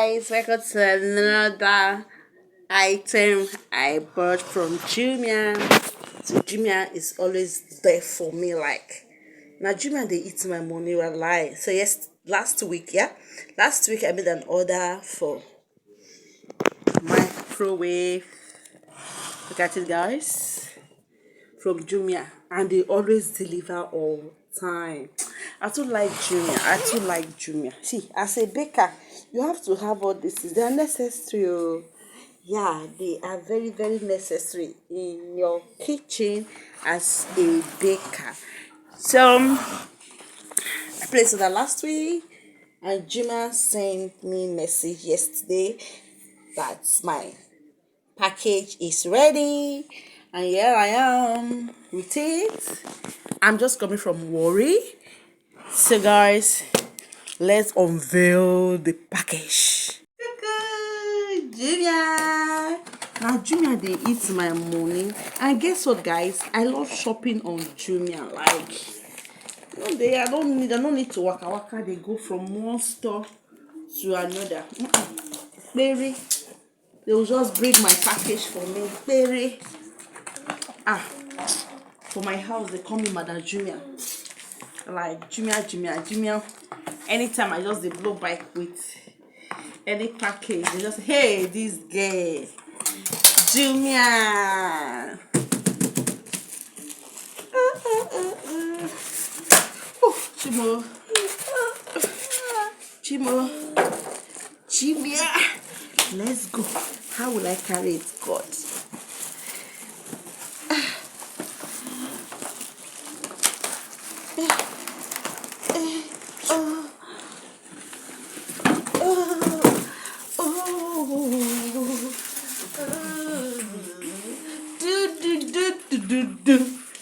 guys, welcome to another item I bought from Jumia. So Jumia is always there for me. Like now, Jumia they eat my money while lie. So yes, last week I made an order for microwave. Look at it, guys, from Jumia, and they always deliver all time. I too like Jumia. See, as a baker, you have to have all these things. They are necessary. Oh. Yeah, they are very, very necessary in your kitchen as a baker. So I placed order last week, and Jumia sent me message yesterday that my package is ready, and here I am with it. I'm just coming from Worry. So guys, let's unveil the package. Jumia. Now Jumia they eat my money, and guess what, guys? I love shopping on Jumia. Like I don't need to waka. They go from one store to another. Baby, they will just bring my package for me. Baby. For my house they call me Madam Jumia. Like Jumia. Anytime I just blow bike with any package, they just hey, this girl Jumia. Oh, Jumia. Let's go. How will I carry it, God?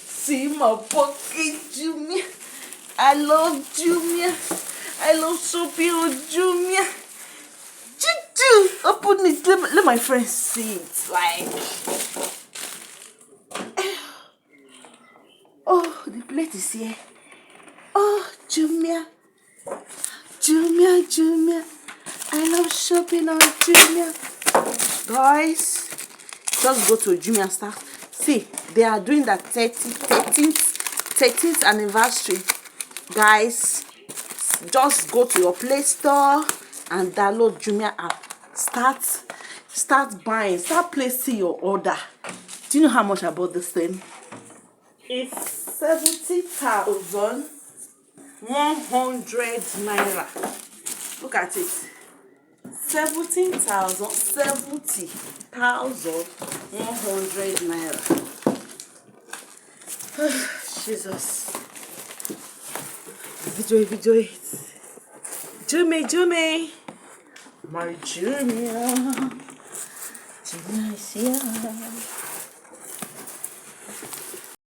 See my pocket, Jumia. I love Jumia. I love shopping on Jumia. Open it. Let my friends see it. Like, oh, the plate is here. Oh, Jumia. I love shopping on Jumia. Guys, just go to Jumia start. See, they are doing that 13th anniversary. Guys, just go to your Play Store and download Jumia app. Start buying. Start placing your order. Do you know how much I bought this thing? It's 70,100 naira. Look at it. 70,100 naira. Jesus. Video it. Jumia. My Jumia.